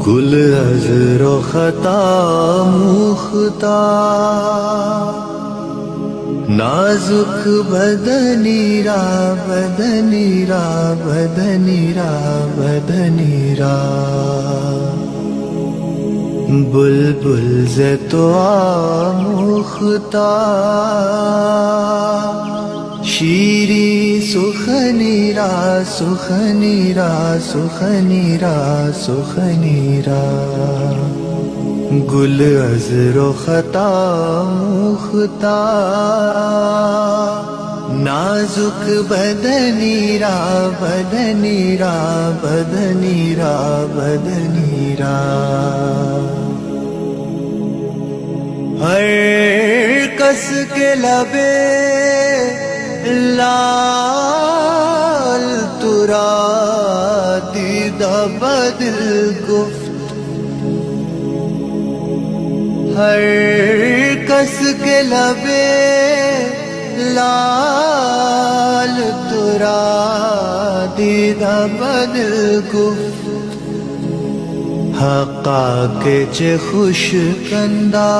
گل از رختا مختار نازک بدنی را بدنی را بدنی را بدنی را بلبل ز تو آموختار شیری سخنی را سخنی را سخنی را سخنی را گل از رختا مختار نازک بدنی را بدنی را بدنی را بدنی را ہر کس کے لبے لال ترا دیدہ بدل گفت ہر کس کے لبے لال ترا دیدہ بدل گفت حقا کے چه خوش کندا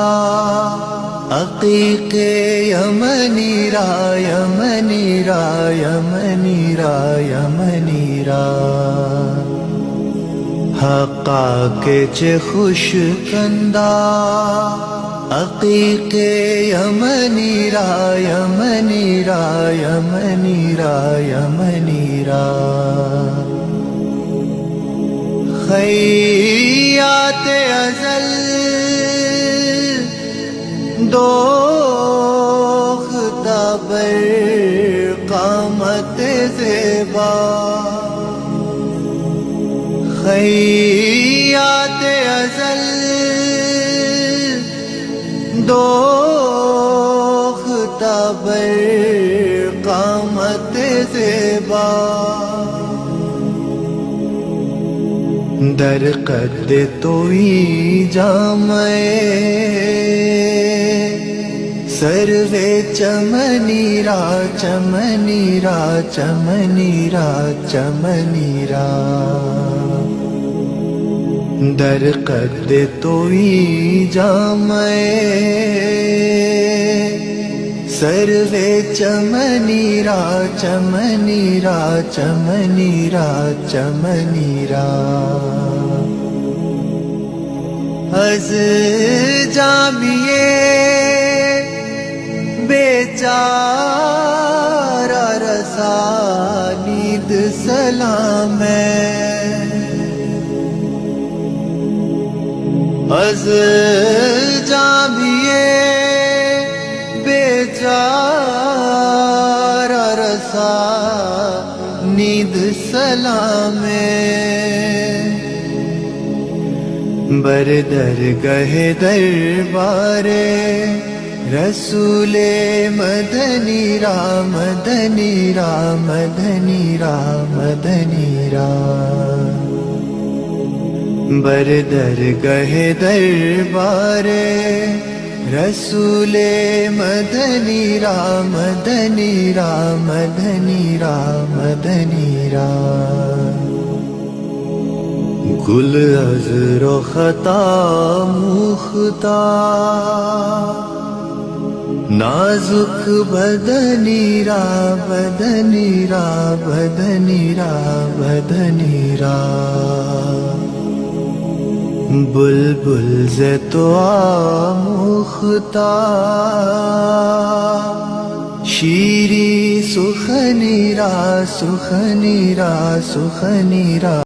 عقیق یمنی را یمنی را یمنی را یمنی را حقا کے چه خوش کندا عقیق یمنی را یمنی را یمنی را یمنی را خیات ازل دوختہ بر قامت زیبا خیات ازل دوختہ بر قامت زیبا در قد توئی جامعے سروے چمنی را چمنی را چمنی را چمنی را در قد توئی جامعے سروے چمنی را چمنی را چمنی را چمنی را از جامیے بیچارہ رسانید سلام ہے از جامیے بیچارہ رسانید سلام ہے بر درگہ دربار رسول مدنی را مدنی را مدنی را مدنی را بر درگہ دربار رسول مدنی را مدنی را مدنی را مدنی را گل از رختا مختار نازک بدنی را بدنی را بدنی را بدنی را بلبل ز تو آموختار شیری سخنی را سخنی را سخنی را